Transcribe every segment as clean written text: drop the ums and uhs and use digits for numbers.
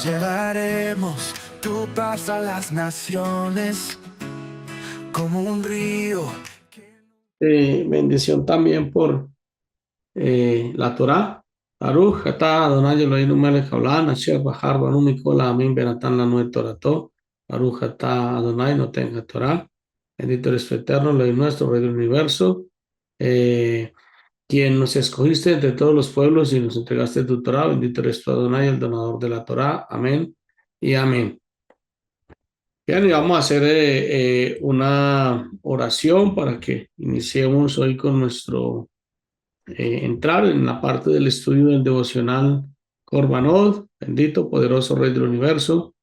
Llevaremos tu paz a las naciones como un río. Bendición también por la Torá. Baruch atah Adonai Eloheinu melech haolam asher bahar banu mikol ha'amim benatan lanu et torato. Baruch atah Adonai noten haTorá. Bendito eres tu eterno, Elohim nuestro, Rey del universo, quien nos escogiste entre todos los pueblos y nos entregaste tu Torá. Bendito eres tu Adonai, el donador de la Torá. Amén y amén. Bien, y vamos a hacer una oración para que iniciemos hoy con nuestro entrar en la parte del estudio del devocional Corbanot. Bendito, poderoso Rey del universo,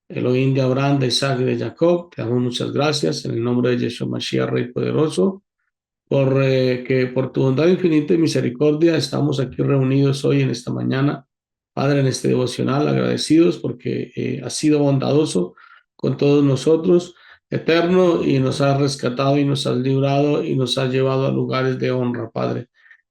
Elohim de Abraham, de Isaac y de Jacob. Te damos muchas gracias en el nombre de Yeshua Mashiach, Rey poderoso, por tu bondad infinita y misericordia estamos aquí reunidos hoy en esta mañana, Padre, en este devocional, agradecidos porque has sido bondadoso con todos nosotros, eterno, y nos has rescatado y nos has librado y nos has llevado a lugares de honra, Padre.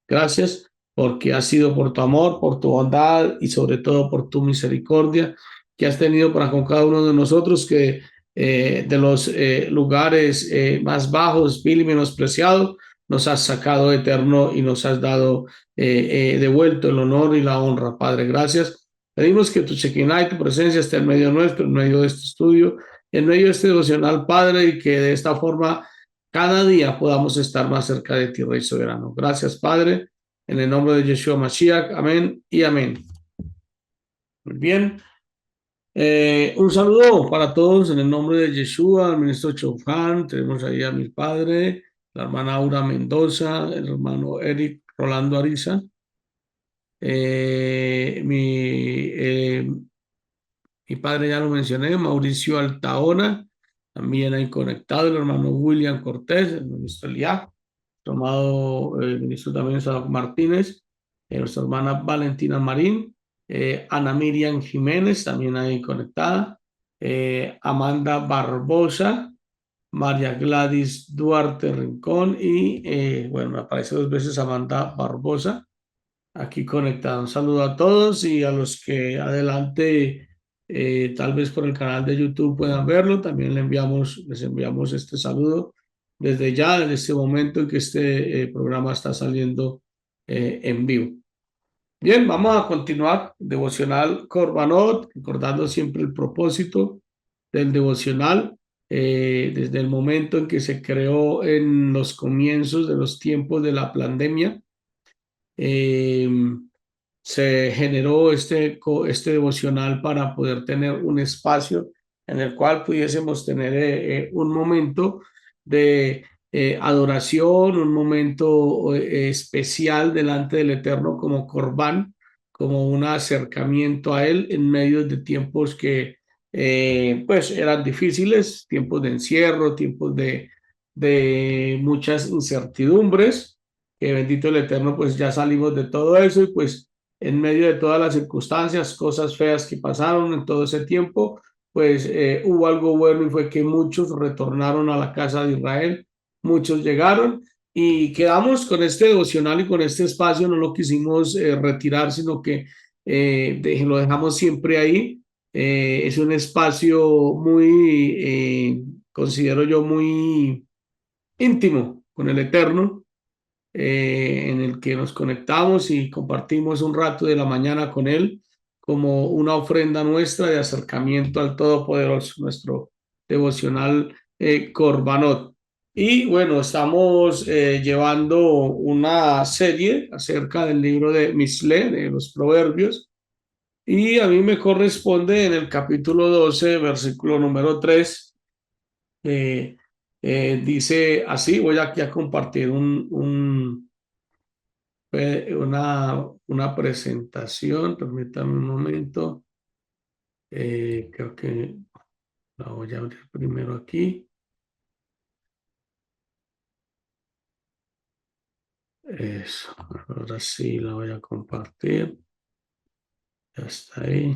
Gracias porque ha sido por tu amor, por tu bondad y sobre todo por tu misericordia que has tenido para con cada uno de nosotros, que de los lugares más bajos, vil y menospreciados, nos has sacado, eterno, y nos has dado devuelto el honor y la honra, Padre. Gracias. Pedimos que tu Shekinah y tu presencia esté en medio nuestro, en medio de este estudio, en medio de este devocional, Padre, y que de esta forma cada día podamos estar más cerca de ti, Rey soberano. Gracias, Padre, en el nombre de Yeshua Mashiach. Amén y amén. Muy bien. Un saludo para todos en el nombre de Yeshua, al ministro Chaufán. Tenemos ahí a mi padre, la hermana Aura Mendoza, el hermano Eric Rolando Ariza, mi padre ya lo mencioné, Mauricio Altaona, también ahí conectado el hermano William Cortés, el ministro Eliá, tomado el ministro también Sadok Martínez, nuestra hermana Valentina Marín, Ana Miriam Jiménez, también ahí conectada, Amanda Barbosa, María Gladys Duarte Rincón y, bueno, me aparece dos veces Amanda Barbosa aquí conectada. Un saludo a todos y a los que adelante, tal vez por el canal de YouTube puedan verlo. También les enviamos este saludo desde ya, en este momento en que este programa está saliendo en vivo. Bien, vamos a continuar. Devocional Corbanot, recordando siempre el propósito del devocional, desde el momento en que se creó en los comienzos de los tiempos de la pandemia. Eh, Se generó este devocional para poder tener un espacio en el cual pudiésemos tener un momento de adoración, un momento especial delante del Eterno como Corbán, como un acercamiento a Él en medio de tiempos que pues eran difíciles, tiempos de encierro, tiempos de muchas incertidumbres, que bendito el Eterno, pues ya salimos de todo eso y pues en medio de todas las circunstancias, cosas feas que pasaron en todo ese tiempo, pues hubo algo bueno y fue que muchos retornaron a la casa de Israel, muchos llegaron y quedamos con este devocional y con este espacio, no lo quisimos retirar, sino que lo dejamos siempre ahí. Es un espacio muy, considero yo, muy íntimo con el Eterno, en el que nos conectamos y compartimos un rato de la mañana con Él como una ofrenda nuestra de acercamiento al Todopoderoso, nuestro devocional Corbanot. Y bueno, estamos llevando una serie acerca del libro de Misle, de los Proverbios, y a mí me corresponde en el capítulo 12, versículo número 3. Dice así, voy aquí a compartir una presentación, permítame un momento. Creo que la voy a abrir primero aquí. Eso, ahora sí la voy a compartir. Ya está ahí.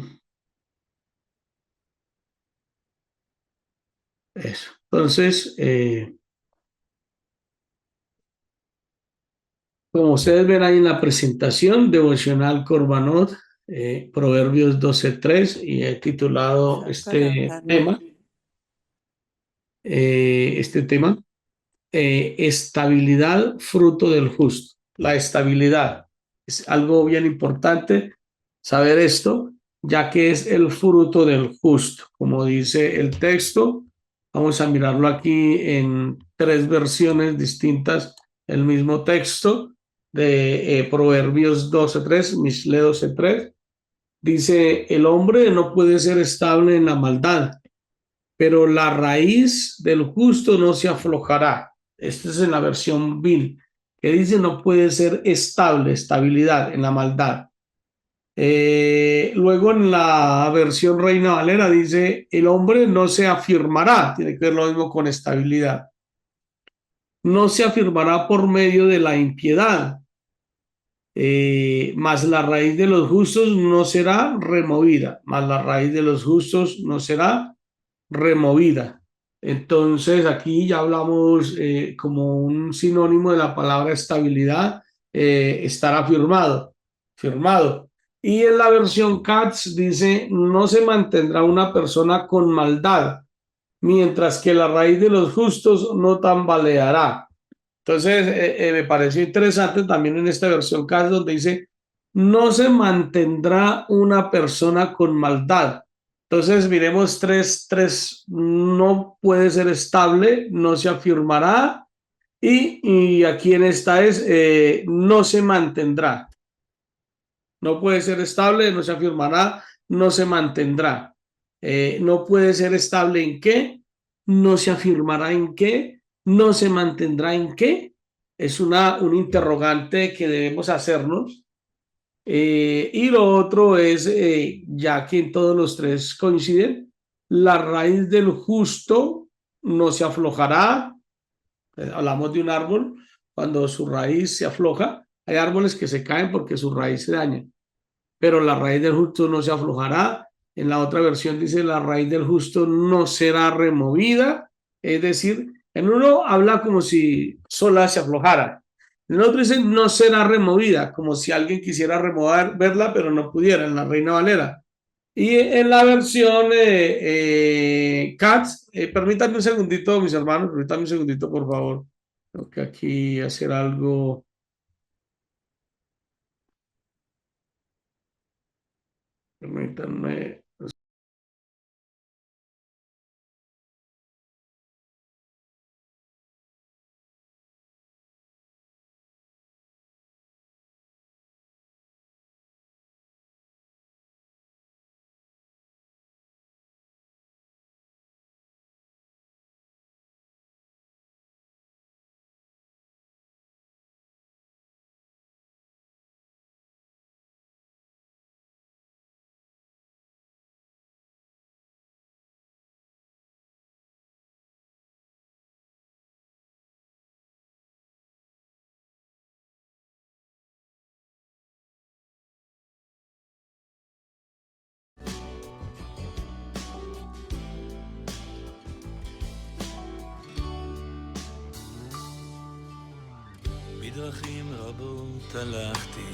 Eso. Entonces, como ustedes ven ahí en la presentación, Devocional Corbanot, Proverbios 12:3, y he titulado este tema, estabilidad, fruto del justo. La estabilidad es algo bien importante saber esto, ya que es el fruto del justo, como dice el texto. Vamos a mirarlo aquí en 3 versiones distintas, el mismo texto de Proverbios 12:3, Mishle 12:3. Dice: el hombre no puede ser estable en la maldad, pero la raíz del justo no se aflojará. Esta es en la versión BIN, que dice: no puede ser estable, estabilidad en la maldad. Luego en la versión Reina Valera dice: el hombre no se afirmará, tiene que ver lo mismo con estabilidad. No se afirmará por medio de la impiedad, mas la raíz de los justos no será removida, mas la raíz de los justos no será removida. Entonces aquí ya hablamos como un sinónimo de la palabra estabilidad, estar afirmado, firmado. Y en la versión Katz dice: no se mantendrá una persona con maldad, mientras que la raíz de los justos no tambaleará. Entonces me pareció interesante también en esta versión Katz, donde dice: no se mantendrá una persona con maldad. Entonces miremos tres, no puede ser estable, no se afirmará, y aquí en esta es no se mantendrá. No puede ser estable, no se afirmará, no se mantendrá. No puede ser estable ¿en qué? No se afirmará ¿en qué? No se mantendrá ¿en qué? Es un interrogante que debemos hacernos. Y lo otro es, ya que en todos los 3 coinciden, la raíz del justo no se aflojará. Hablamos de un árbol, cuando su raíz se afloja, hay árboles que se caen porque su raíz se daña, pero la raíz del justo no se aflojará. En la otra versión dice: la raíz del justo no será removida. Es decir, en uno habla como si sola se aflojara, en el otro dice: no será removida, como si alguien quisiera verla pero no pudiera, en la Reina Valera. Y en la versión Katz, permítanme un segundito, mis hermanos, permítanme un segundito, por favor. Tengo que aquí hacer algo. Permítanme. בדרכים רבות הלכתי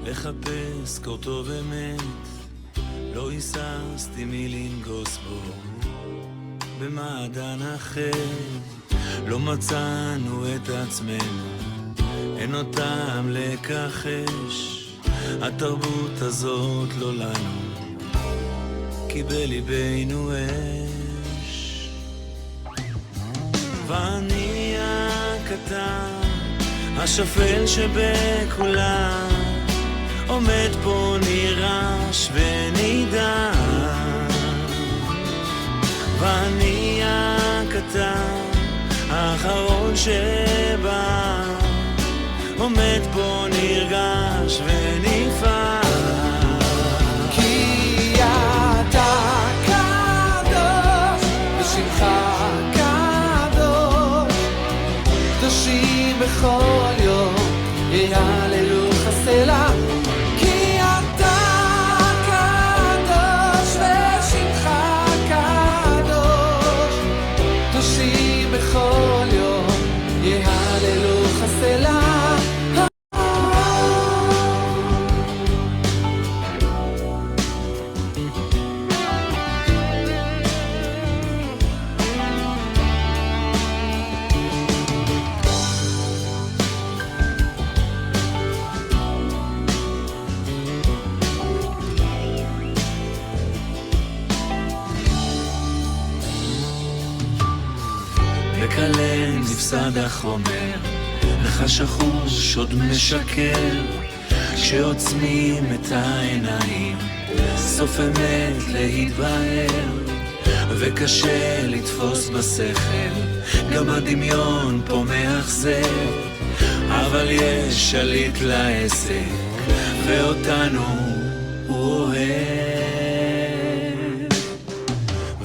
לחפש קורטוב אמת, לא היססתי מלנגוס בו במעדן אחר. לא מצאנו את עצמנו, אין אותם לכחש, התרבות הזאת לא לנו, כי בליבנו אש. ואני הקטן השפל שבכולם עומד פה נרעש ונידן, ואני הקטן האחרון שבא עומד פה נרגש ונפעל. כי אתה קדוש ושמך קדוש, קדושים בכל יום יהללו חסלה. כי אתה קדוש ושמך קדוש, קדושים בכל יום יהללו חסלה. בצד החומר, החשכוש עוד משקר, כשעוצמים את העיניים, סוף אמת להתבהר, וקשה לתפוס בשכל, גם הדמיון פה מאכזב, אבל יש שליט לעסק, ואותנו הוא אוהב.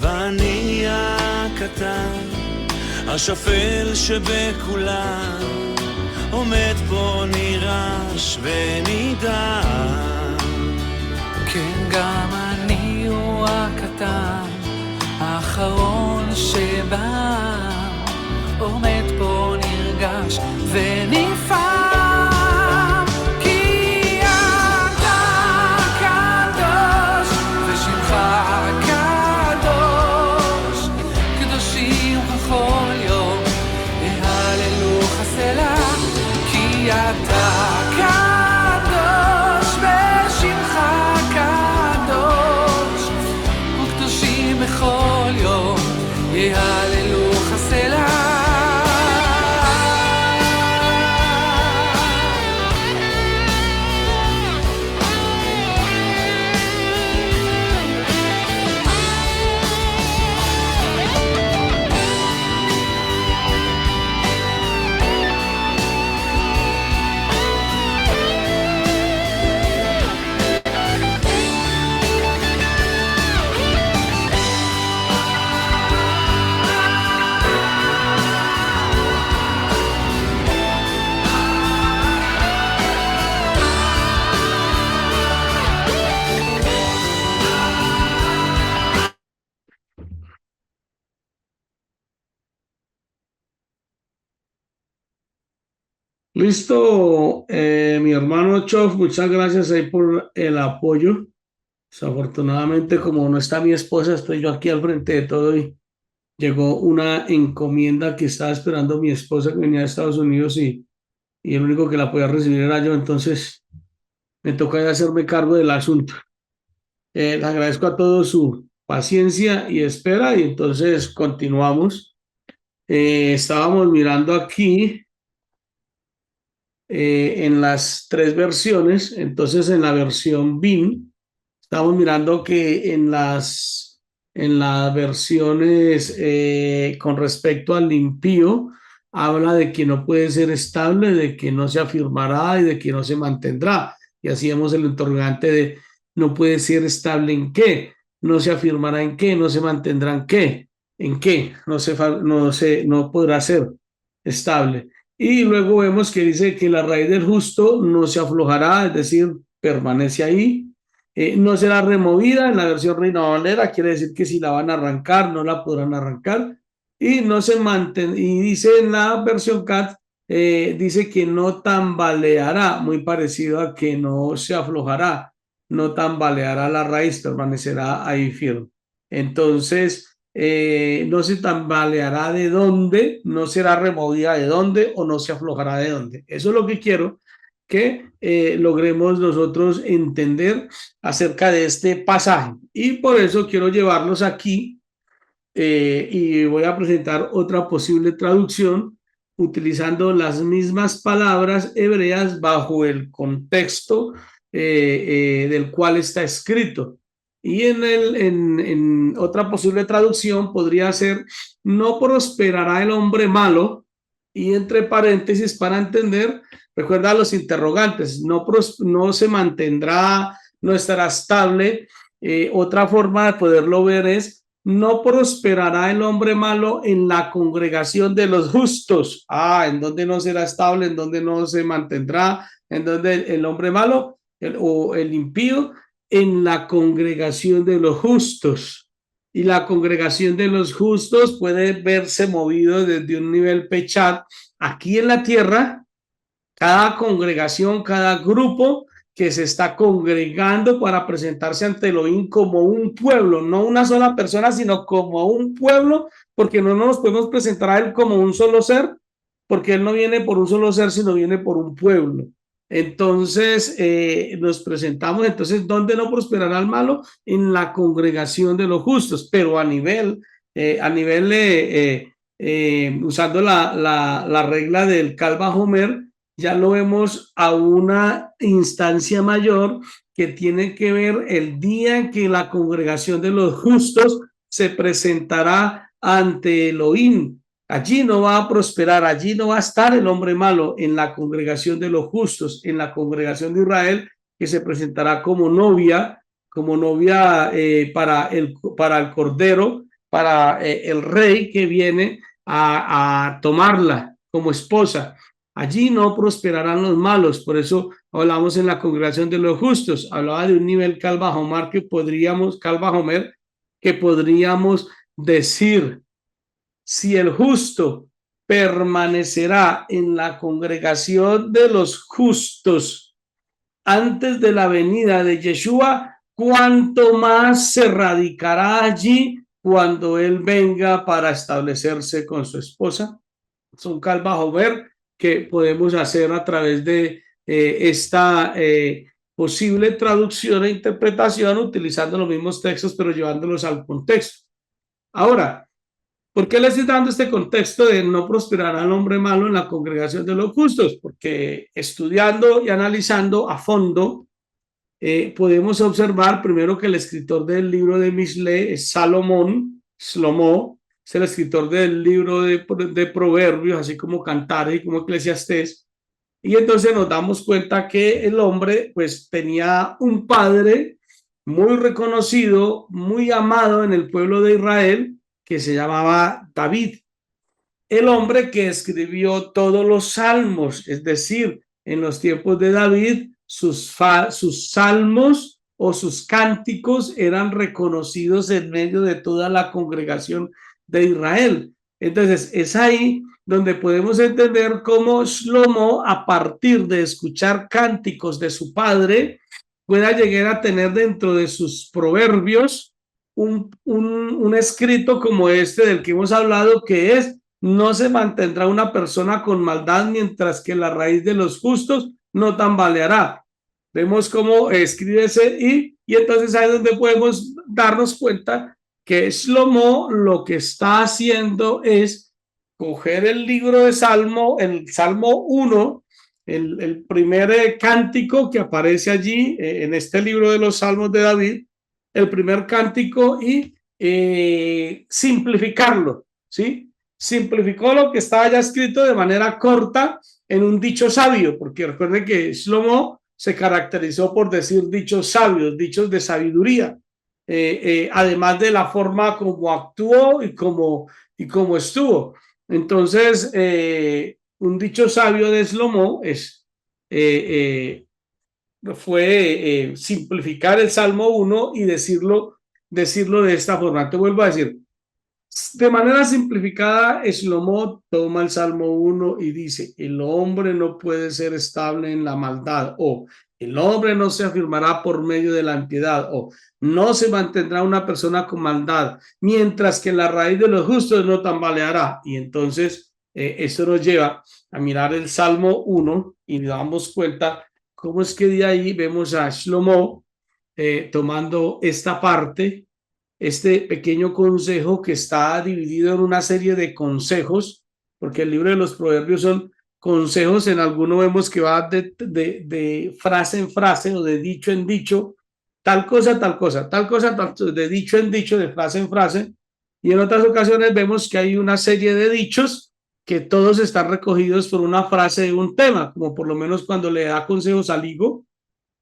ואני הקטן, השפל שבכולם, עומד פה נרעש ונידן. כן, גם אני הוא הקטן, האחרון שבא, עומד פה נרגש ונפעם, כי אתה קדוש ושמך קדוש, קדושים בכל יום יהללוך הסלע, כי אתה קדוש ושמך קדוש, וקדושים בכל יום יהללוך הסלע. Listo, mi hermano Chof, muchas gracias ahí por el apoyo. Desafortunadamente, como no está mi esposa, estoy yo aquí al frente de todo y llegó una encomienda que estaba esperando mi esposa que venía de Estados Unidos y el único que la podía recibir era yo, entonces me toca ya hacerme cargo del asunto. Les agradezco a todos su paciencia y espera y entonces continuamos. Estábamos mirando aquí en las tres versiones, entonces en la versión BIN, estamos mirando que en las versiones con respecto al impío, habla de que no puede ser estable, de que no se afirmará y de que no se mantendrá. Y así vemos el interrogante de no puede ser estable en qué, no se afirmará en qué, no se mantendrá en qué, no podrá ser estable. Y luego vemos que dice que la raíz del justo no se aflojará, es decir, permanece ahí. No será removida. En la versión Reina Valera quiere decir que si la van a arrancar, no la podrán arrancar. Y no se mantendrá. Y dice en la versión CAT, dice que no tambaleará, muy parecido a que no se aflojará, no tambaleará la raíz, permanecerá ahí firme. Entonces, no se tambaleará de dónde, no será removida de dónde o no se aflojará de dónde. Eso es lo que quiero que logremos nosotros entender acerca de este pasaje. Y por eso quiero llevarlos aquí y voy a presentar otra posible traducción utilizando las mismas palabras hebreas bajo el contexto del cual está escrito. Y en otra posible traducción podría ser, no prosperará el hombre malo, y entre paréntesis para entender, recuerda los interrogantes, no se mantendrá, no estará estable. Otra forma de poderlo ver es, no prosperará el hombre malo en la congregación de los justos. ¿En donde no será estable? ¿En donde no se mantendrá? ¿En donde el hombre malo o el impío? En la congregación de los justos. Y la congregación de los justos puede verse movido desde un nivel pechat aquí en la tierra. Cada congregación, cada grupo que se está congregando para presentarse ante Elohim como un pueblo, no una sola persona, sino como un pueblo, porque no nos podemos presentar a él como un solo ser, porque él no viene por un solo ser, sino viene por un pueblo. Entonces nos presentamos, entonces, ¿dónde no prosperará el malo? En la congregación de los justos, pero a nivel usando la regla del Kal Vajomer, ya lo vemos a una instancia mayor que tiene que ver el día en que la congregación de los justos se presentará ante Elohim. Allí no va a prosperar, allí no va a estar el hombre malo en la congregación de los justos, en la congregación de Israel, que se presentará como novia para el Cordero, para el rey que viene a tomarla como esposa. Allí no prosperarán los malos, por eso hablamos en la congregación de los justos, hablaba de un nivel Kal Vajomer que podríamos decir, si el justo permanecerá en la congregación de los justos antes de la venida de Yeshua, cuánto más se radicará allí cuando él venga para establecerse con su esposa. Es un Kal Vajomer que podemos hacer a través de esta posible traducción e interpretación utilizando los mismos textos pero llevándolos al contexto. Ahora, ¿por qué le estoy dando este contexto de no prosperará el hombre malo en la congregación de los justos? Porque estudiando y analizando a fondo, podemos observar primero que el escritor del libro de Mishle es Shlomo, es el escritor del libro de Proverbios, así como Cantares y como Eclesiastés. Y entonces nos damos cuenta que el hombre pues tenía un padre muy reconocido, muy amado en el pueblo de Israel, que se llamaba David, el hombre que escribió todos los salmos, es decir, en los tiempos de David, sus salmos o sus cánticos eran reconocidos en medio de toda la congregación de Israel. Entonces, es ahí donde podemos entender cómo Shlomo, a partir de escuchar cánticos de su padre, pueda llegar a tener dentro de sus proverbios un escrito como este del que hemos hablado, que es: no se mantendrá una persona con maldad mientras que la raíz de los justos no tambaleará. Vemos cómo escribe ese y entonces ahí es donde podemos darnos cuenta que Shlomo lo que está haciendo es coger el libro de Salmo, el Salmo 1, el primer cántico que aparece allí en este libro de los Salmos de David, el primer cántico, y simplificarlo, ¿sí? Simplificó lo que estaba ya escrito de manera corta en un dicho sabio, porque recuerden que Shlomo se caracterizó por decir dichos sabios, dichos de sabiduría, además de la forma como actuó y como estuvo. Entonces, un dicho sabio de Shlomo fue simplificar el Salmo 1 y decirlo de esta forma. Te vuelvo a decir, de manera simplificada, Shlomo toma el Salmo 1 y dice: el hombre no puede ser estable en la maldad, o el hombre no se afirmará por medio de la impiedad, o no se mantendrá una persona con maldad, mientras que la raíz de los justos no tambaleará. Y entonces esto nos lleva a mirar el Salmo 1 y nos damos cuenta cómo es que de ahí vemos a Shlomo tomando esta parte, este pequeño consejo que está dividido en una serie de consejos, porque el libro de los proverbios son consejos. En alguno vemos que va de frase en frase o de dicho en dicho, tal cosa, tal cosa, tal cosa, de dicho en dicho, de frase en frase. Y en otras ocasiones vemos que hay una serie de dichos que todos están recogidos por una frase de un tema, como por lo menos cuando le da consejos al higo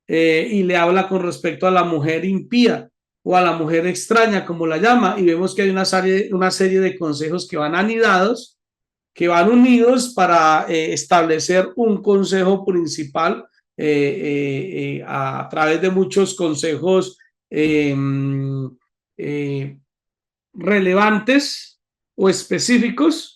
y le habla con respecto a la mujer impía o a la mujer extraña, como la llama, y vemos que hay una serie de consejos que van anidados, que van unidos para establecer un consejo principal a través de muchos consejos relevantes o específicos.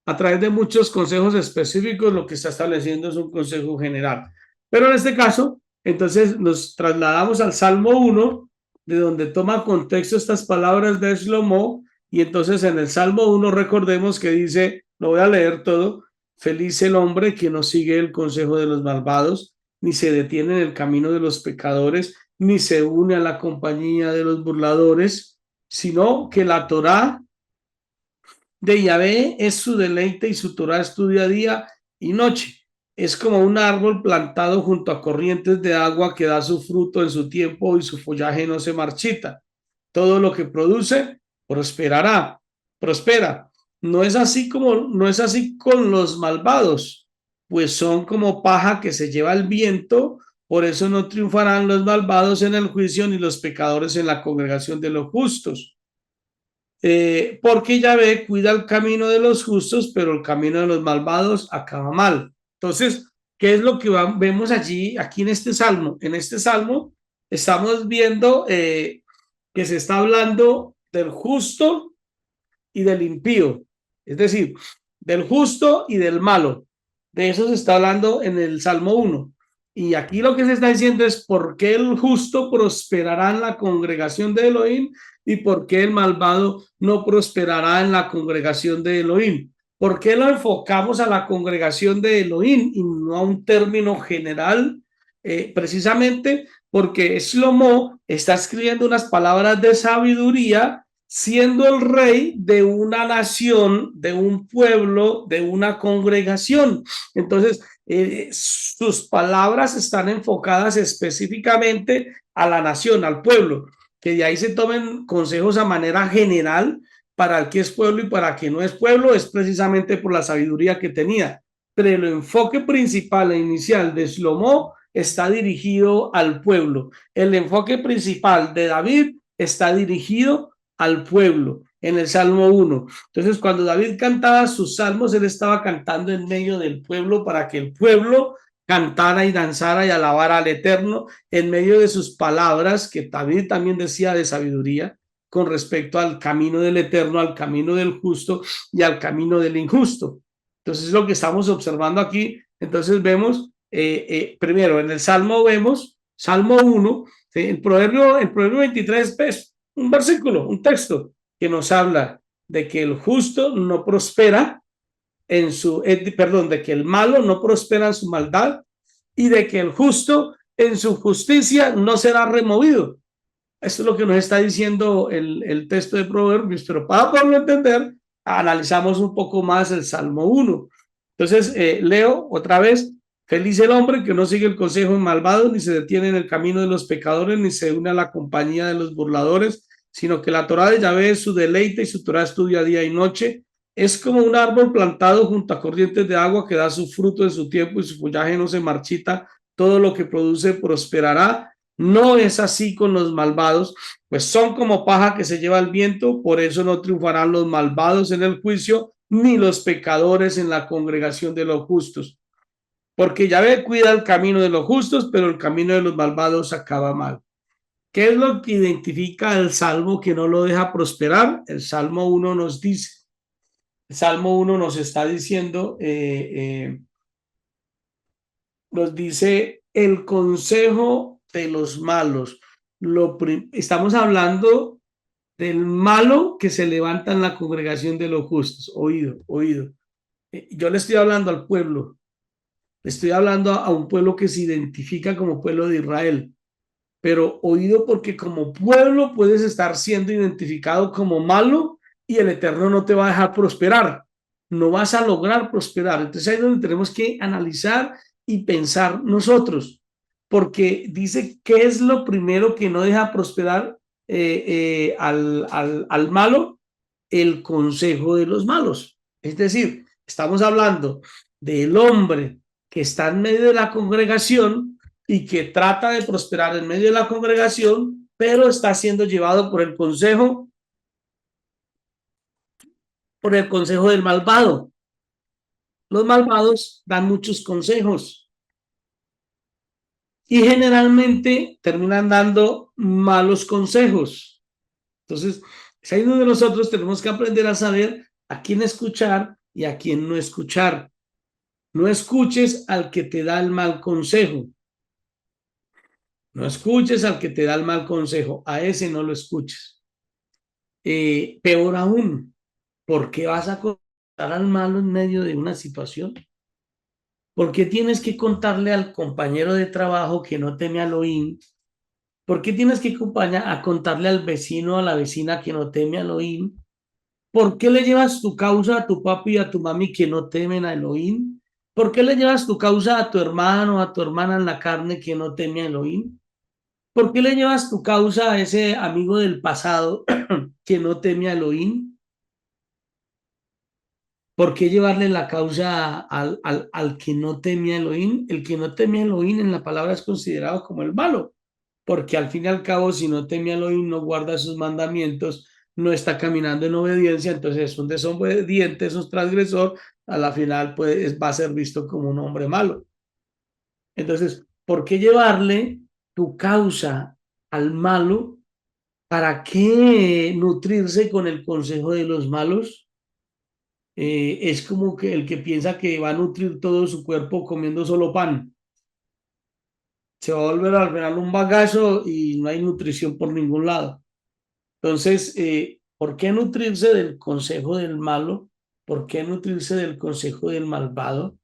A través de muchos consejos específicos, lo que está estableciendo es un consejo general. Pero en este caso, entonces nos trasladamos al Salmo 1, de donde toma contexto estas palabras de Shlomo, y entonces en el Salmo 1 recordemos que dice, lo voy a leer todo: feliz el hombre que no sigue el consejo de los malvados, ni se detiene en el camino de los pecadores, ni se une a la compañía de los burladores, sino que la Torá de Yahvé es su deleite y su Torah es tu día y noche. Es como un árbol plantado junto a corrientes de agua que da su fruto en su tiempo y su follaje no se marchita. Todo lo que produce prosperará, prospera. No es así con los malvados, pues son como paja que se lleva el viento. Por eso no triunfarán los malvados en el juicio ni los pecadores en la congregación de los justos. Porque Yahvé cuida el camino de los justos, pero el camino de los malvados acaba mal. Entonces, ¿qué es lo que vemos allí, aquí en este salmo? En este salmo estamos viendo que se está hablando del justo y del impío, es decir, del justo y del malo. De eso se está hablando en el Salmo 1. Y aquí lo que se está diciendo es por qué el justo prosperará en la congregación de Elohim y por qué el malvado no prosperará en la congregación de Elohim. ¿Por qué lo enfocamos a la congregación de Elohim y no a un término general? Precisamente porque Shlomo está escribiendo unas palabras de sabiduría siendo el rey de una nación, de un pueblo, de una congregación. Entonces, sus palabras están enfocadas específicamente a la nación, al pueblo, que de ahí se tomen consejos a manera general para el que es pueblo y para el que no es pueblo, es precisamente por la sabiduría que tenía. Pero el enfoque principal e inicial de Shlomo está dirigido al pueblo. El enfoque principal de David está dirigido al pueblo en el Salmo 1. Entonces, cuando David cantaba sus salmos, él estaba cantando en medio del pueblo para que el pueblo cantara y danzara y alabara al Eterno en medio de sus palabras, que David también decía de sabiduría con respecto al camino del Eterno, al camino del justo y al camino del injusto. Entonces, es lo que estamos observando aquí. Entonces, vemos, primero, en el Salmo vemos, Salmo 1, ¿sí? el proverbio 23, pues, un versículo, un texto que nos habla de que el justo no prospera en su, de que el malo no prospera en su maldad y de que el justo en su justicia no será removido. Esto es lo que nos está diciendo el texto de Proverbios, pero para poderlo entender, analizamos un poco más el Salmo 1. Entonces, leo otra vez. Feliz el hombre que no sigue el consejo de malvados, ni se detiene en el camino de los pecadores, ni se une a la compañía de los burladores, sino que la Torá de Yahvé es su deleite y su Torá estudia día y noche. Es como un árbol plantado junto a corrientes de agua que da su fruto en su tiempo y su follaje no se marchita. Todo lo que produce prosperará. No es así con los malvados, pues son como paja que se lleva el viento. Por eso no triunfarán los malvados en el juicio, ni los pecadores en la congregación de los justos. Porque Yahvé cuida el camino de los justos, pero el camino de los malvados acaba mal. ¿Qué es lo que identifica el Salmo que no lo deja prosperar? El Salmo 1 nos dice, el Salmo 1 nos está diciendo, nos dice el consejo de los malos. Estamos hablando del malo que se levanta en la congregación de los justos. Oído, oído. Yo le estoy hablando al pueblo. Le estoy hablando a un pueblo que se identifica como pueblo de Israel. Pero oído, porque como pueblo puedes estar siendo identificado como malo y el Eterno no te va a dejar prosperar. No vas a lograr prosperar. Entonces ahí es donde tenemos que analizar y pensar nosotros, porque dice qué es lo primero que no deja prosperar al malo, el consejo de los malos. Es decir, estamos hablando del hombre que está en medio de la congregación y que trata de prosperar en medio de la congregación, pero está siendo llevado por el consejo del malvado. Los malvados dan muchos consejos y generalmente terminan dando malos consejos. Entonces, es ahí donde nosotros tenemos que aprender a saber a quién escuchar y a quién no escuchar. No escuches al que te da el mal consejo. No escuches al que te da el mal consejo. A ese no lo escuches. Peor aún, ¿por qué vas a contar al malo en medio de una situación? ¿Por qué tienes que contarle al compañero de trabajo que no teme a Elohim? ¿Por qué tienes que contarle al vecino o a la vecina que no teme a Elohim? ¿Por qué le llevas tu causa a tu papi y a tu mami que no temen a Elohim? ¿Por qué le llevas tu causa a tu hermano, a tu hermana en la carne que no teme a Elohim? ¿Por qué le llevas tu causa a ese amigo del pasado que no teme a Elohim? ¿Por qué llevarle la causa al que no teme a Elohim? El que no teme a Elohim en la palabra es considerado como el malo, porque al fin y al cabo, si no teme a Elohim, no guarda sus mandamientos, no está caminando en obediencia, entonces es un desobediente, es un transgresor, a la final pues, va a ser visto como un hombre malo. Entonces, ¿por qué llevarle tu causa al malo? ¿Para qué nutrirse con el consejo de los malos? Es como que el que piensa que va a nutrir todo su cuerpo comiendo solo pan. Se va a volver al final un bagazo y no hay nutrición por ningún lado. Entonces, ¿por qué nutrirse del consejo del malo? ¿Por qué nutrirse del consejo del malvado?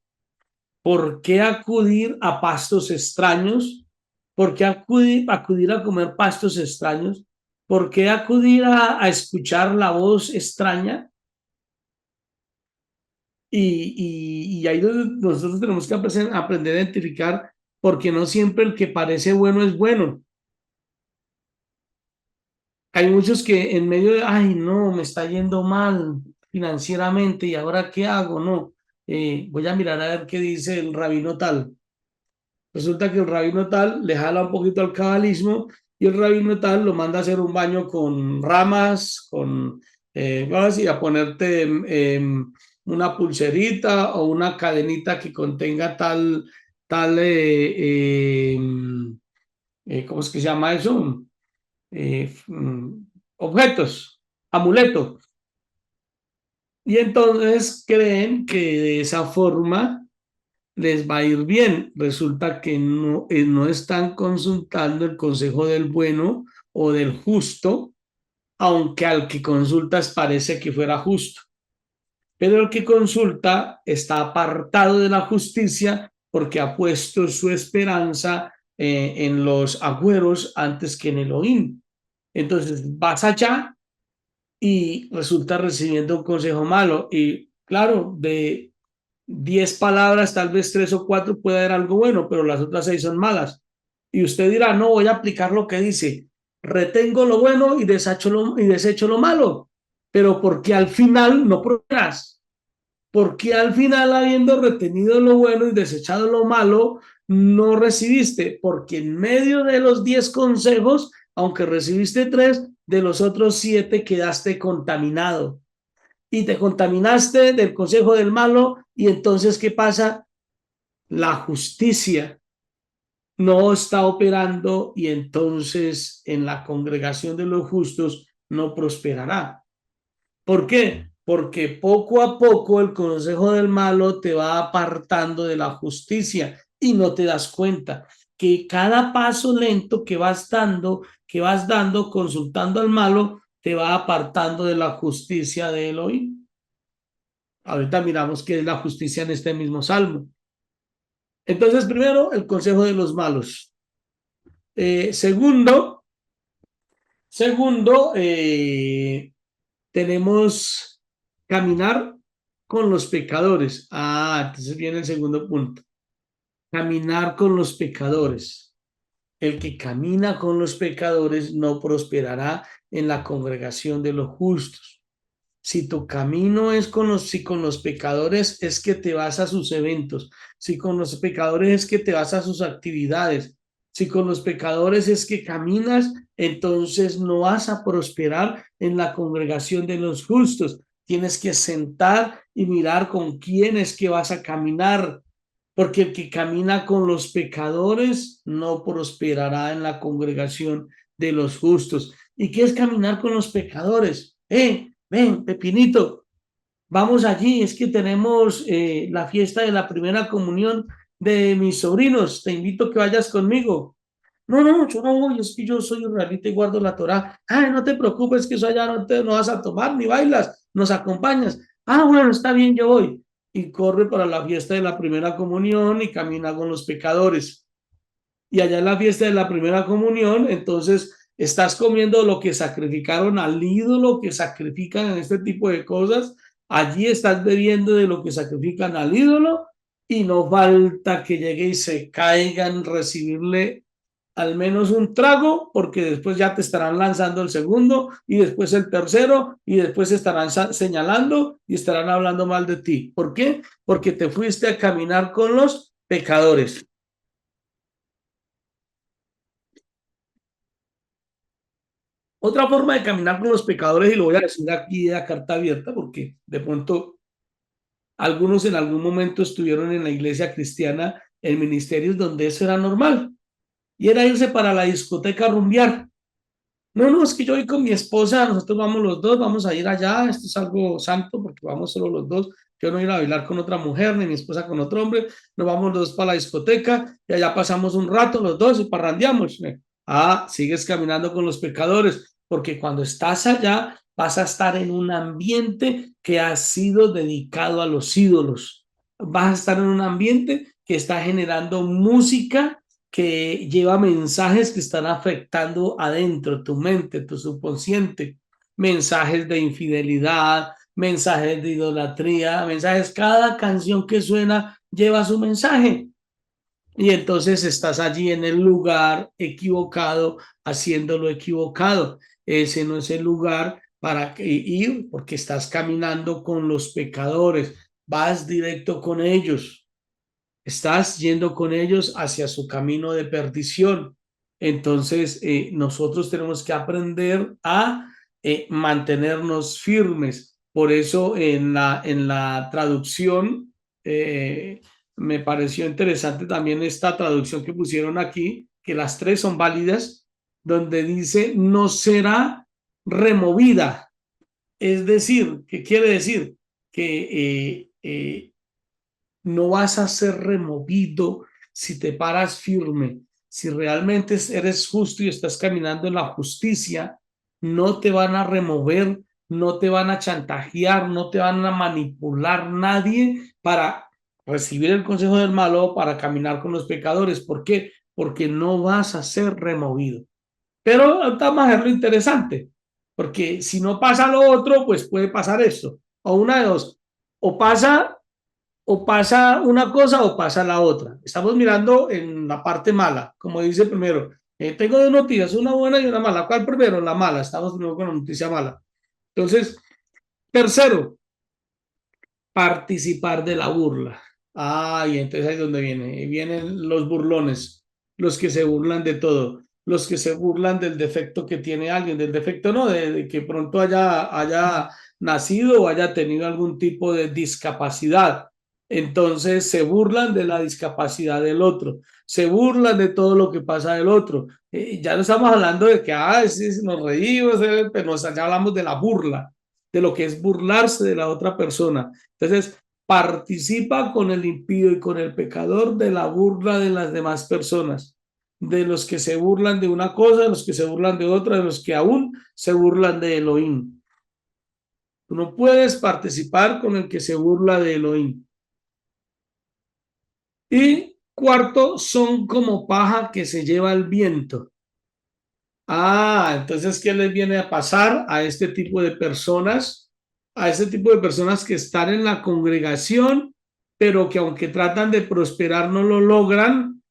¿Por qué acudir a pastos extraños? ¿Por qué acudir a comer pastos extraños? ¿Por qué acudir a escuchar la voz extraña? Y ahí nosotros tenemos que aprender a identificar, porque no siempre el que parece bueno es bueno. Hay muchos que en medio de, ay, no, me está yendo mal financieramente y ahora qué hago, no, voy a mirar a ver qué dice el rabino tal. Resulta que el rabino tal le jala un poquito al cabalismo y el rabino tal lo manda a hacer un baño con ramas, con, vamos a decir, a ponerte una pulserita o una cadenita que contenga tal, ¿cómo es que se llama eso? Objetos, amuletos. Y entonces creen que de esa forma les va a ir bien. Resulta que no están consultando el consejo del bueno o del justo, aunque al que consultas parece que fuera justo. Pero el que consulta está apartado de la justicia porque ha puesto su esperanza en los agüeros antes que en Elohim. Entonces vas allá y resulta recibiendo un consejo malo. Y claro, de 10 palabras, tal vez 3 o 4 puede haber algo bueno, pero las otras 6 son malas. Y usted dirá, no, voy a aplicar lo que dice, retengo lo bueno y desecho lo malo, pero porque al final no prosperas, porque al final habiendo retenido lo bueno y desechado lo malo, no recibiste, porque en medio de los 10 consejos, aunque recibiste 3, de los otros 7 quedaste contaminado y te contaminaste del consejo del malo. Y entonces, ¿qué pasa? La justicia no está operando y entonces en la congregación de los justos no prosperará. ¿Por qué? Porque poco a poco el consejo del malo te va apartando de la justicia y no te das cuenta que cada paso lento que vas dando consultando al malo, te va apartando de la justicia de Elohim. Ahorita miramos qué es la justicia en este mismo salmo. Entonces, primero, el consejo de los malos. Segundo, tenemos caminar con los pecadores. Entonces viene el segundo punto. Caminar con los pecadores. El que camina con los pecadores no prosperará en la congregación de los justos. Si tu camino es con los pecadores, es que te vas a sus eventos. Si con los pecadores es que te vas a sus actividades. Si con los pecadores es que caminas, entonces no vas a prosperar en la congregación de los justos. Tienes que sentar y mirar con quién es que vas a caminar, porque el que camina con los pecadores no prosperará en la congregación de los justos. ¿Y qué es caminar con los pecadores? Ven, Pepinito, vamos allí, es que tenemos la fiesta de la primera comunión de mis sobrinos, te invito a que vayas conmigo. No, yo no voy, es que yo soy israelita y guardo la Torá. No te preocupes, que eso allá no vas a tomar ni bailas, nos acompañas. Bueno, está bien, yo voy. Y corre para la fiesta de la primera comunión y camina con los pecadores. Y allá en la fiesta de la primera comunión, entonces estás comiendo lo que sacrificaron al ídolo, que sacrifican en este tipo de cosas, allí estás bebiendo de lo que sacrifican al ídolo, y no falta que llegue y se caigan, recibirle al menos un trago, porque después ya te estarán lanzando el segundo, y después el tercero, y después estarán señalando y estarán hablando mal de ti. ¿Por qué? Porque te fuiste a caminar con los pecadores. Otra forma de caminar con los pecadores, y lo voy a decir aquí a carta abierta, porque de pronto algunos en algún momento estuvieron en la iglesia cristiana en ministerios donde eso era normal, y era irse para la discoteca a rumbear. No, no, es que yo voy con mi esposa, nosotros vamos los dos, vamos a ir allá, esto es algo santo porque vamos solo los dos, yo no voy a ir a bailar con otra mujer, ni mi esposa con otro hombre, nos vamos los dos para la discoteca y allá pasamos un rato los dos y parrandeamos. Ah, sigues caminando con los pecadores, porque cuando estás allá vas a estar en un ambiente que ha sido dedicado a los ídolos, vas a estar en un ambiente que está generando música que lleva mensajes que están afectando adentro tu mente, tu subconsciente, mensajes de infidelidad, mensajes de idolatría, mensajes, cada canción que suena lleva su mensaje. Y entonces estás allí en el lugar equivocado, haciendo lo equivocado. Ese no es el lugar para ir, porque estás caminando con los pecadores, vas directo con ellos. Estás yendo con ellos hacia su camino de perdición. Entonces, nosotros tenemos que aprender a mantenernos firmes. Por eso en la traducción me pareció interesante también esta traducción que pusieron aquí, que las tres son válidas, donde dice no será removida. Es decir, ¿qué quiere decir? Que no vas a ser removido si te paras firme. Si realmente eres justo y estás caminando en la justicia, no te van a remover, no te van a chantajear, no te van a manipular nadie para recibir el consejo del malo, para caminar con los pecadores. ¿Por qué? Porque no vas a ser removido. Pero vamos a ver lo interesante, porque si no pasa lo otro, pues puede pasar esto. O una de dos, o pasa una cosa o pasa la otra. Estamos mirando en la parte mala, como dice primero. Tengo dos noticias, una buena y una mala. ¿Cuál primero? La mala. Estamos primero con la noticia mala. Entonces, tercero, participar de la burla. Ah, y entonces ahí es donde vienen los burlones, los que se burlan de todo, los que se burlan del defecto que tiene alguien, del defecto no, de que pronto haya nacido o haya tenido algún tipo de discapacidad. Entonces se burlan de la discapacidad del otro, se burlan de todo lo que pasa del otro. Ya no estamos hablando de que sí, nos reímos, pero ya hablamos de la burla, de lo que es burlarse de la otra persona. Entonces, participa con el impío y con el pecador de la burla de las demás personas, de los que se burlan de una cosa, de los que se burlan de otra, de los que aún se burlan de Elohim. Tú no puedes participar con el que se burla de Elohim. Y cuarto, son como paja que se lleva el viento. Entonces, ¿qué les viene a pasar a este tipo de personas? A este tipo de personas que están en la congregación, pero que aunque tratan de prosperar no lo logran,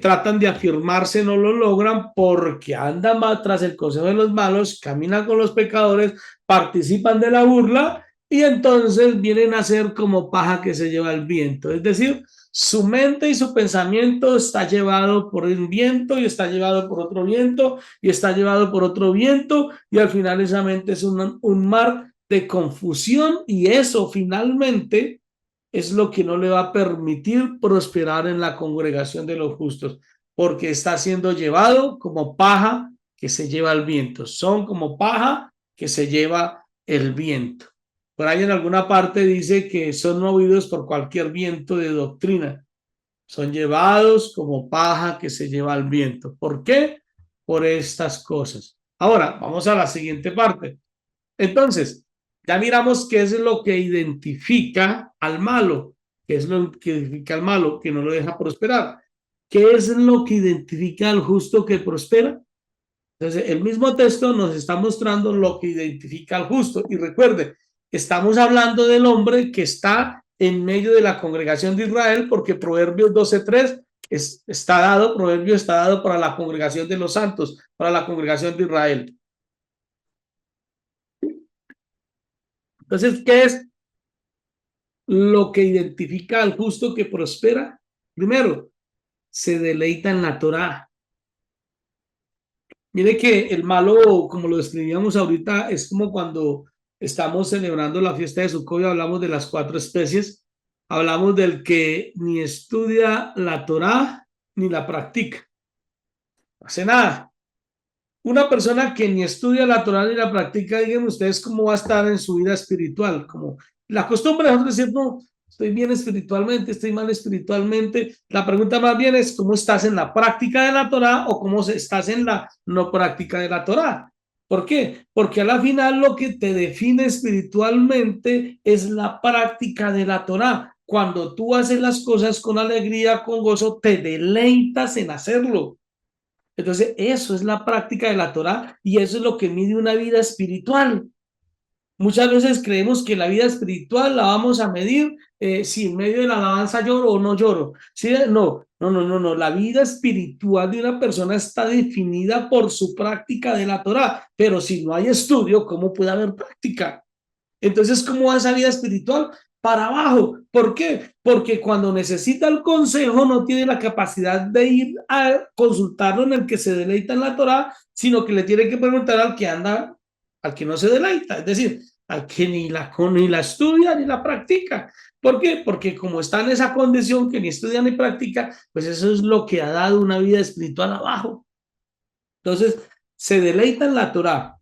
tratan de afirmarse, no lo logran porque andan más tras el consejo de los malos, caminan con los pecadores, participan de la burla y entonces vienen a ser como paja que se lleva el viento. Es decir, su mente y su pensamiento está llevado por un viento y está llevado por otro viento y está llevado por otro viento y al final esa mente es un mar de confusión y eso finalmente es lo que no le va a permitir prosperar en la congregación de los justos porque está siendo llevado como paja que se lleva el viento. Son como paja que se lleva el viento. Por ahí en alguna parte dice que son movidos por cualquier viento de doctrina. Son llevados como paja que se lleva al viento. ¿Por qué? Por estas cosas. Ahora, vamos a la siguiente parte. Entonces, ya miramos qué es lo que identifica al malo. ¿Qué es lo que identifica al malo? Que no lo deja prosperar. ¿Qué es lo que identifica al justo que prospera? Entonces, el mismo texto nos está mostrando lo que identifica al justo. Y recuerde, estamos hablando del hombre que está en medio de la congregación de Israel, porque Proverbios 12:3 está dado, Proverbio está dado para la congregación de los santos, para la congregación de Israel. Entonces, ¿qué es lo que identifica al justo que prospera? Primero, se deleita en la Torá. Mire que el malo, como lo describíamos ahorita, es como cuando estamos celebrando la fiesta de Sukkot y hablamos de las 4 especies. Hablamos del que ni estudia la Torá ni la practica. No hace nada. Una persona que ni estudia la Torá ni la practica, díganme ustedes cómo va a estar en su vida espiritual. Como la costumbre es decir, no, estoy bien espiritualmente, estoy mal espiritualmente. La pregunta más bien es cómo estás en la práctica de la Torá o cómo estás en la no práctica de la Torá. ¿Por qué? Porque a la final lo que te define espiritualmente es la práctica de la Torá. Cuando tú haces las cosas con alegría, con gozo, te deleitas en hacerlo. Entonces, eso es la práctica de la Torá y eso es lo que mide una vida espiritual. Muchas veces creemos que la vida espiritual la vamos a medir si en medio de la alabanza lloro o no lloro. ¿Sí? No. La vida espiritual de una persona está definida por su práctica de la Torá, pero si no hay estudio, ¿cómo puede haber práctica? Entonces, ¿cómo va esa vida espiritual? Para abajo. ¿Por qué? Porque cuando necesita el consejo no tiene la capacidad de ir a consultarlo en el que se deleita en la Torá, sino que le tiene que preguntar al que anda, al que no se deleita, es decir, al que ni la estudia ni la practica. ¿Por qué? Porque como está en esa condición que ni estudia ni practica, pues eso es lo que ha dado una vida espiritual abajo. Entonces, se deleita en la Torá,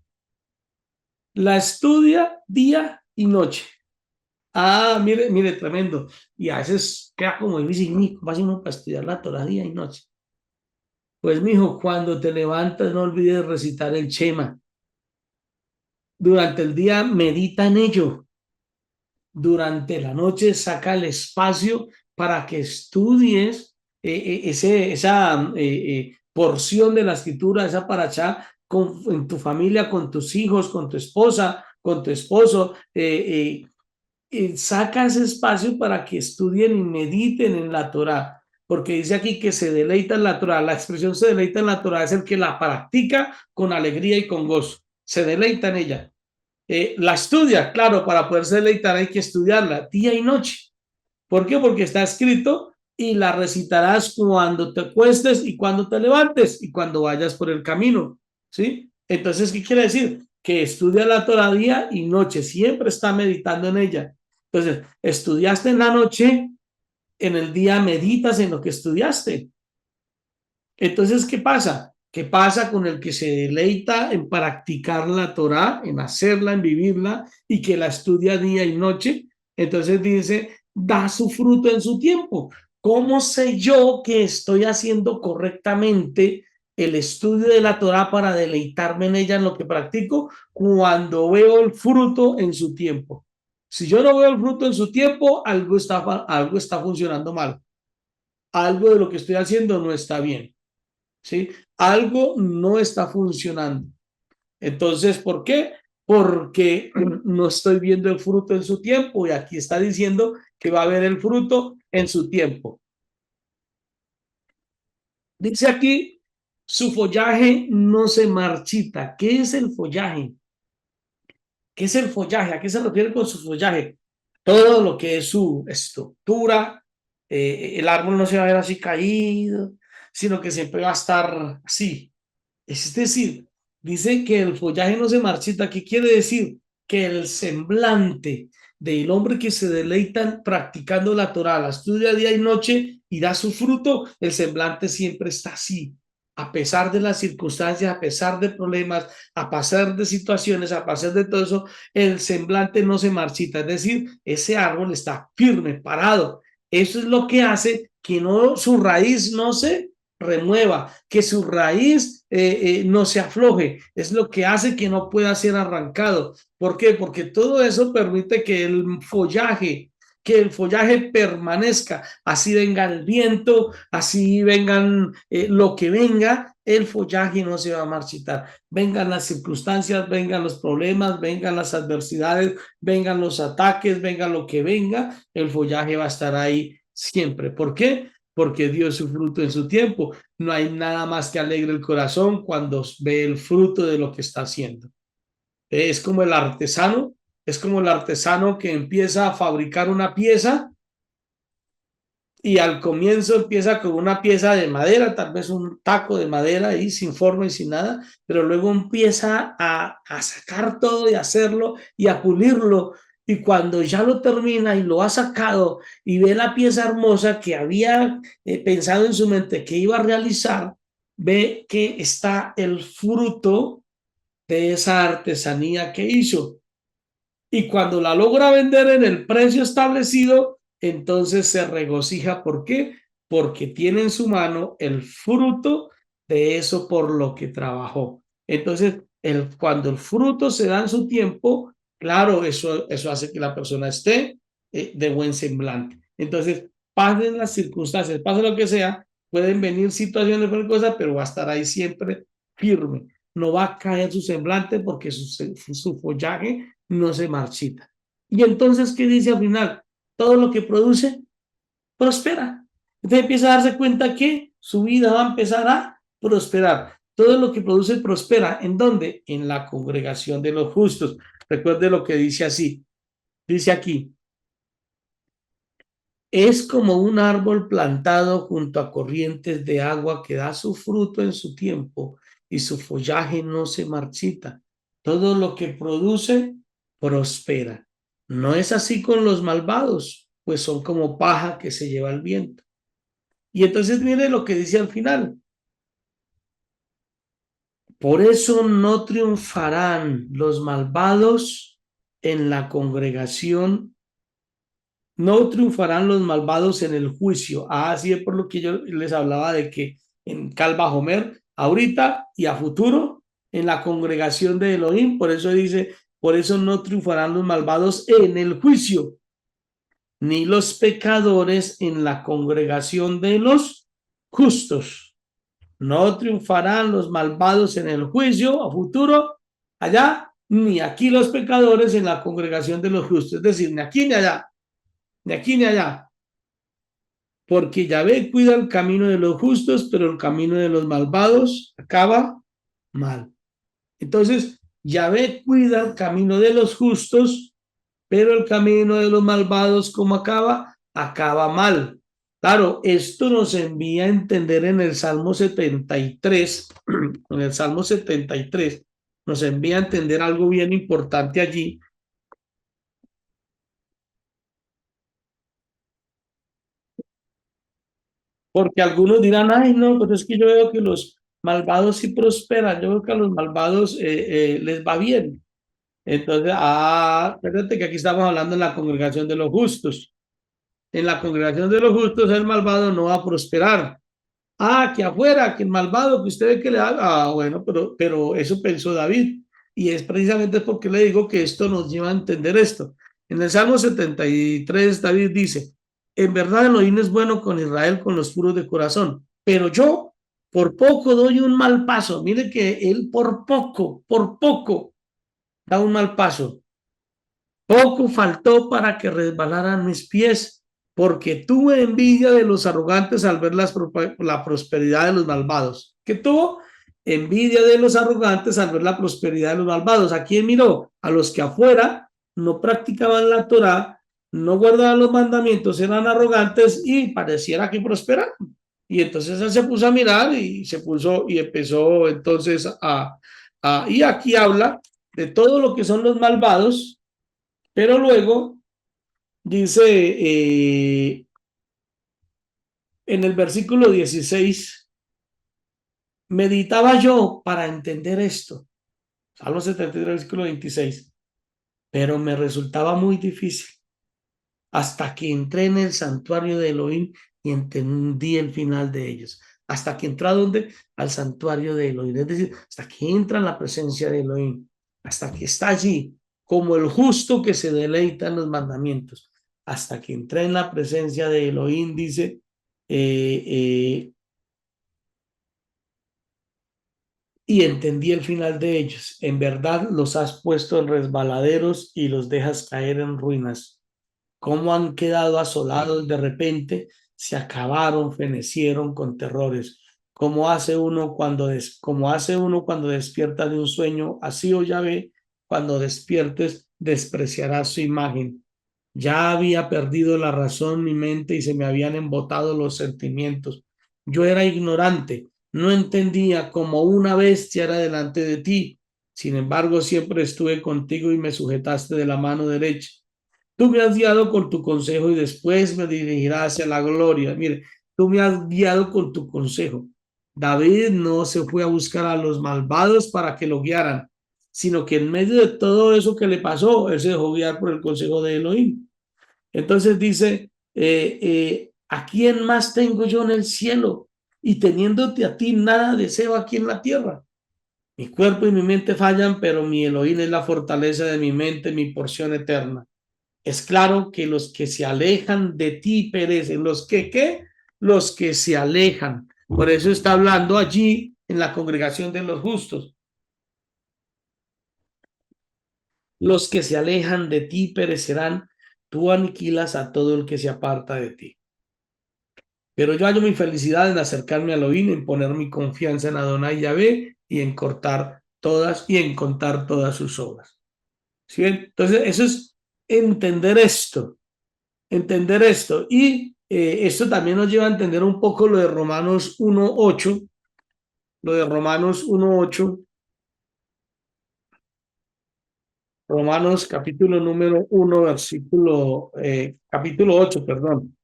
la estudia día y noche. Ah, mire, tremendo. Y a veces queda como difícil, ¿cómo hace uno para estudiar la Torá día y noche? Pues, mijo, cuando te levantas, no olvides recitar el Shema. Durante el día, medita en ello. Durante la noche, saca el espacio para que estudies esa porción de la escritura, esa parashá, en tu familia, con tus hijos, con tu esposa, con tu esposo, saca ese espacio para que estudien y mediten en la Torá, porque dice aquí que se deleita en la Torá. La expresión se deleita en la Torá es el que la practica con alegría y con gozo, se deleita en ella. La estudia, claro, para poderse deleitar hay que estudiarla día y noche. ¿Por qué? Porque está escrito y la recitarás cuando te acuestes y cuando te levantes y cuando vayas por el camino, ¿sí? Entonces, ¿qué quiere decir? Que estudia la Torá día y noche, siempre está meditando en ella. Entonces, estudiaste en la noche, en el día meditas en lo que estudiaste. Entonces, ¿qué pasa? ¿Qué pasa con el que se deleita en practicar la Torá, en hacerla, en vivirla y que la estudia día y noche? Entonces dice, da su fruto en su tiempo. ¿Cómo sé yo que estoy haciendo correctamente el estudio de la Torá para deleitarme en ella, en lo que practico? Cuando veo el fruto en su tiempo. Si yo no veo el fruto en su tiempo, algo está funcionando mal. Algo de lo que estoy haciendo no está bien. ¿Sí? Algo no está funcionando. Entonces, ¿por qué? Porque no estoy viendo el fruto en su tiempo y aquí está diciendo que va a haber el fruto en su tiempo. Dice aquí, su follaje no se marchita. ¿Qué es el follaje? ¿Qué es el follaje? ¿A qué se refiere con su follaje? Todo lo que es su estructura, el árbol no se va a ver así caído, sino que siempre va a estar así. Es decir, dice que el follaje no se marchita. ¿Qué quiere decir? Que el semblante del hombre que se deleita practicando la Torá, la estudia día y noche y da su fruto, el semblante siempre está así. A pesar de las circunstancias, a pesar de problemas, a pesar de situaciones, a pesar de todo eso, el semblante no se marchita. Es decir, ese árbol está firme, parado. Eso es lo que hace que no, su raíz no se remueva, que su raíz no se afloje, es lo que hace que no pueda ser arrancado. ¿Por qué? Porque todo eso permite que el follaje que el follaje permanezca, así venga el viento, así vengan lo que venga, el follaje no se va a marchitar. Vengan las circunstancias, vengan los problemas, vengan las adversidades, vengan los ataques, venga lo que venga, el follaje va a estar ahí siempre. ¿Por qué? Porque dio su fruto en su tiempo. No hay nada más que alegre el corazón cuando ve el fruto de lo que está haciendo. Es como el artesano, que empieza a fabricar una pieza y al comienzo empieza con una pieza de madera, tal vez un taco de madera ahí sin forma y sin nada, pero luego empieza a sacar todo y hacerlo y a pulirlo. Y cuando ya lo termina y lo ha sacado y ve la pieza hermosa que había pensado en su mente que iba a realizar, ve que está el fruto de esa artesanía que hizo. Y cuando la logra vender en el precio establecido, entonces se regocija. ¿Por qué? Porque tiene en su mano el fruto de eso por lo que trabajó. Entonces, cuando el fruto se da en su tiempo, claro, eso hace que la persona esté de buen semblante. Entonces, pasen las circunstancias, pase lo que sea, pueden venir situaciones, cualquier cosa, pero va a estar ahí siempre firme. No va a caer su semblante porque su follaje no se marchita. Y entonces, ¿qué dice al final? Todo lo que produce, prospera. Entonces empieza a darse cuenta que su vida va a empezar a prosperar. Todo lo que produce prospera. ¿En dónde? En la congregación de los justos. Recuerde lo que dice así. Dice aquí, es como un árbol plantado junto a corrientes de agua que da su fruto en su tiempo y su follaje no se marchita. Todo lo que produce prospera. No es así con los malvados, pues son como paja que se lleva el viento. Y entonces mire lo que dice al final. Por eso no triunfarán los malvados en la congregación. No triunfarán los malvados en el juicio. Así es por lo que yo les hablaba de que en Calva Homer, ahorita y a futuro, en la congregación de Elohim, por eso dice, por eso no triunfarán los malvados en el juicio, ni los pecadores en la congregación de los justos. No triunfarán los malvados en el juicio a futuro, allá, ni aquí los pecadores en la congregación de los justos. Es decir, ni aquí ni allá. De aquí ni allá, porque Yahvé cuida el camino de los justos, pero el camino de los malvados acaba mal. Entonces, Yahvé cuida el camino de los justos, pero el camino de los malvados, ¿cómo acaba? Acaba mal. Claro, esto nos envía a entender en el Salmo 73, en el Salmo 73, nos envía a entender algo bien importante allí. Porque algunos dirán, ay, no, pero es que yo veo que los malvados sí prosperan, yo veo que a los malvados les va bien. Entonces, espérate que aquí estamos hablando en la congregación de los justos. En la congregación de los justos el malvado no va a prosperar. Que afuera, que el malvado, que usted ve que le da, bueno, pero eso pensó David. Y es precisamente porque le digo que esto nos lleva a entender esto. En el Salmo 73, David dice, en verdad Elohim es bueno con Israel, con los puros de corazón, pero yo por poco doy un mal paso. Mire que él por poco da un mal paso. Poco faltó para que resbalaran mis pies, porque tuve envidia de los arrogantes al ver la prosperidad de los malvados. ¿Qué tuvo? Envidia de los arrogantes al ver la prosperidad de los malvados. ¿A quién miró? A los que afuera no practicaban la Torá, no guardaban los mandamientos, eran arrogantes y pareciera que prosperaban. Y entonces él se puso a mirar y empezó entonces y aquí habla de todo lo que son los malvados. Pero luego dice en el versículo 16, meditaba yo para entender esto. Salmo 73, versículo 26. Pero me resultaba muy difícil hasta que entré en el santuario de Elohim y entendí el final de ellos. Hasta que entró ¿a dónde? Al santuario de Elohim. Es decir, hasta que entra en la presencia de Elohim. Hasta que está allí como el justo que se deleita en los mandamientos. hasta que entré en la presencia de Elohim, dice, y entendí el final de ellos. En verdad los has puesto en resbaladeros y los dejas caer en ruinas. Cómo han quedado asolados de repente, se acabaron, fenecieron con terrores. Como hace uno cuando despierta de un sueño, así, oh Yahvé, cuando despiertes, despreciarás su imagen. Ya había perdido la razón mi mente y se me habían embotado los sentimientos. Yo era ignorante, no entendía, como una bestia era delante de ti. Sin embargo, siempre estuve contigo y me sujetaste de la mano derecha. Tú me has guiado con tu consejo y después me dirigirás hacia la gloria. Mire, tú me has guiado con tu consejo. David no se fue a buscar a los malvados para que lo guiaran, sino que en medio de todo eso que le pasó, él se dejó guiar por el consejo de Elohim. Entonces dice, ¿a quién más tengo yo en el cielo? Y teniéndote a ti, nada deseo aquí en la tierra. Mi cuerpo y mi mente fallan, pero mi Elohim es la fortaleza de mi mente, mi porción eterna. Es claro que los que se alejan de ti perecen. ¿Los que qué? Los que se alejan. Por eso está hablando allí en la congregación de los justos. Los que se alejan de ti perecerán. Tú aniquilas a todo el que se aparta de ti. Pero yo hallo mi felicidad en acercarme a Elohim, en poner mi confianza en Adonai Yahvé y en contar todas sus obras. ¿Sí? Entonces, eso es entender esto. Y esto también nos lleva a entender un poco lo de Romanos 1:8, Romanos capítulo número 1, capítulo 8, perdón.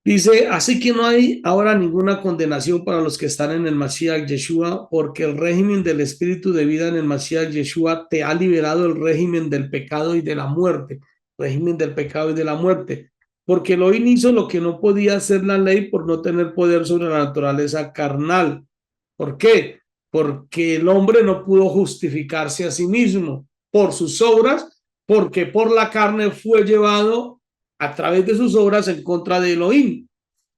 Dice, así que no hay ahora ninguna condenación para los que están en el Mashiach Yeshua, porque el régimen del espíritu de vida en el Mashiach Yeshua te ha liberado el régimen del pecado y de la muerte, porque Elohim hizo lo que no podía hacer la ley por no tener poder sobre la naturaleza carnal. ¿Por qué? Porque el hombre no pudo justificarse a sí mismo por sus obras, porque por la carne fue llevado a través de sus obras en contra de Elohim.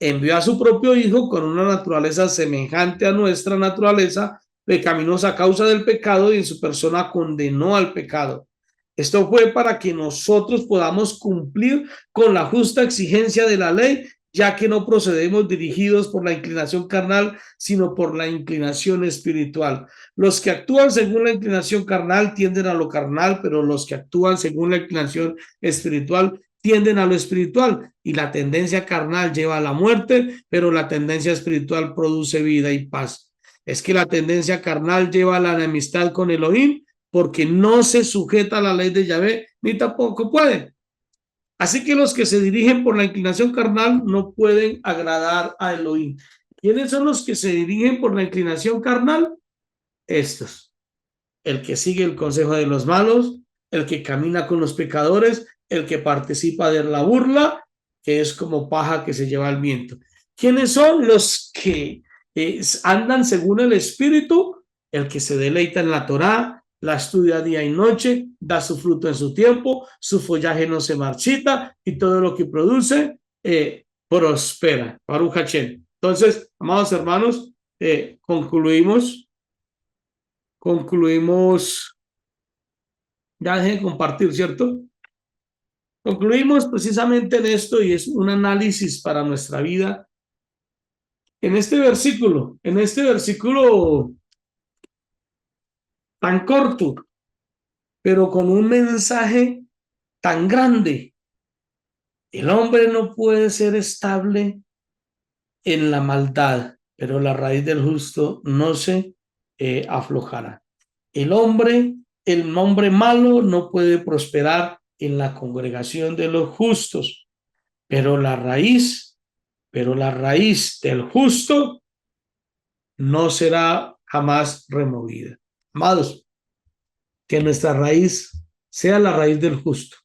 Envió a su propio hijo con una naturaleza semejante a nuestra naturaleza, pecaminosa a causa del pecado, y en su persona condenó al pecado. Esto fue para que nosotros podamos cumplir con la justa exigencia de la ley, ya que no procedemos dirigidos por la inclinación carnal, sino por la inclinación espiritual. Los que actúan según la inclinación carnal tienden a lo carnal, pero los que actúan según la inclinación espiritual tienden a lo espiritual, y la tendencia carnal lleva a la muerte, pero la tendencia espiritual produce vida y paz. Es que la tendencia carnal lleva a la enemistad con Elohim, porque no se sujeta a la ley de Yahvé, ni tampoco puede. Así que los que se dirigen por la inclinación carnal no pueden agradar a Elohim. ¿Quiénes son los que se dirigen por la inclinación carnal? Estos: el que sigue el consejo de los malos, el que camina con los pecadores, el que participa de la burla, que es como paja que se lleva el viento. ¿Quiénes son los que andan según el Espíritu? El que se deleita en la Torá, la estudia día y noche, da su fruto en su tiempo, su follaje no se marchita y todo lo que produce prospera. Baruch Hashem. Entonces, amados hermanos, concluimos. Ya dejé de compartir, ¿cierto? Concluimos precisamente en esto, y es un análisis para nuestra vida. En este versículo tan corto, pero con un mensaje tan grande. El hombre no puede ser estable en la maldad, pero la raíz del justo no se aflojará. El hombre malo no puede prosperar en la congregación de los justos, pero la raíz del justo no será jamás removida. Amados, que nuestra raíz sea la raíz del justo,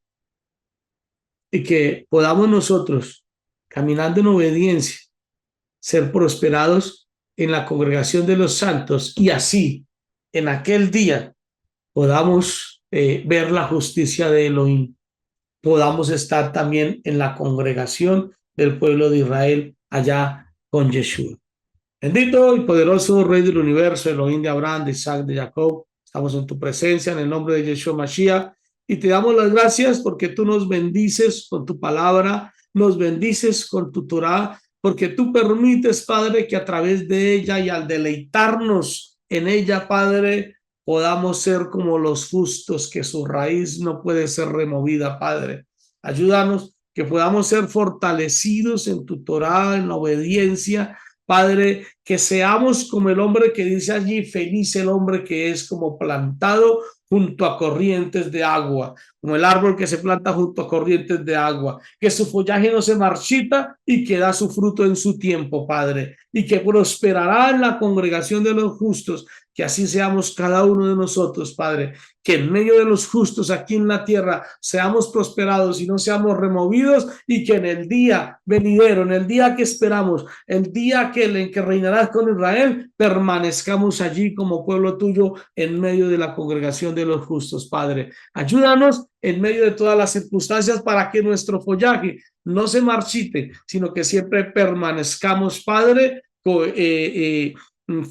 y que podamos nosotros, caminando en obediencia, ser prosperados en la congregación de los santos y así en aquel día podamos ver la justicia de Elohim, podamos estar también en la congregación del pueblo de Israel allá con Yeshua. Bendito y poderoso Rey del universo, Elohim de Abraham, de Isaac, de Jacob, estamos en tu presencia en el nombre de Yeshua Mashiach y te damos las gracias porque tú nos bendices con tu palabra, nos bendices con tu Torah, porque tú permites, Padre, que a través de ella y al deleitarnos en ella, Padre, podamos ser como los justos, que su raíz no puede ser removida, Padre. Ayúdanos que podamos ser fortalecidos en tu Torah, en la obediencia, Padre, que seamos como el hombre que dice allí, feliz el hombre que es como plantado junto a corrientes de agua, como el árbol que se planta junto a corrientes de agua, que su follaje no se marchita y que da su fruto en su tiempo, Padre, y que prosperará en la congregación de los justos, que así seamos cada uno de nosotros, Padre, que en medio de los justos aquí en la tierra seamos prosperados y no seamos removidos, y que en el día venidero, en el día que esperamos, el día en que reinarás con Israel, permanezcamos allí como pueblo tuyo en medio de la congregación de los justos, Padre. Ayúdanos en medio de todas las circunstancias para que nuestro follaje no se marchite, sino que siempre permanezcamos, Padre,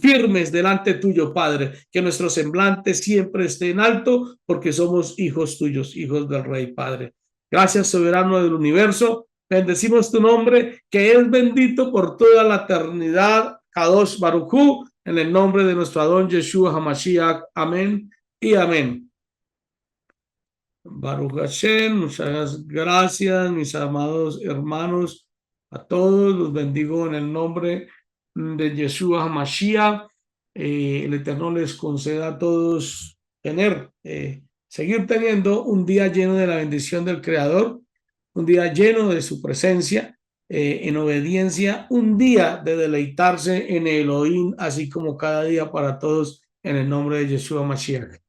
firmes delante tuyo, Padre, que nuestro semblante siempre esté en alto, porque somos hijos tuyos, hijos del Rey, Padre. Gracias, soberano del universo. Bendecimos tu nombre, que es bendito por toda la eternidad. Kadosh Baruj Hu, en el nombre de nuestro Adón Yeshua HaMashiach. Amén y amén. Baruch Hashem, muchas gracias, mis amados hermanos. A todos los bendigo en el nombre de Yeshua HaMashiach. El Eterno les conceda a todos seguir teniendo un día lleno de la bendición del Creador, un día lleno de su presencia, en obediencia, un día de deleitarse en Elohim, así como cada día para todos, en el nombre de Yeshua HaMashiach.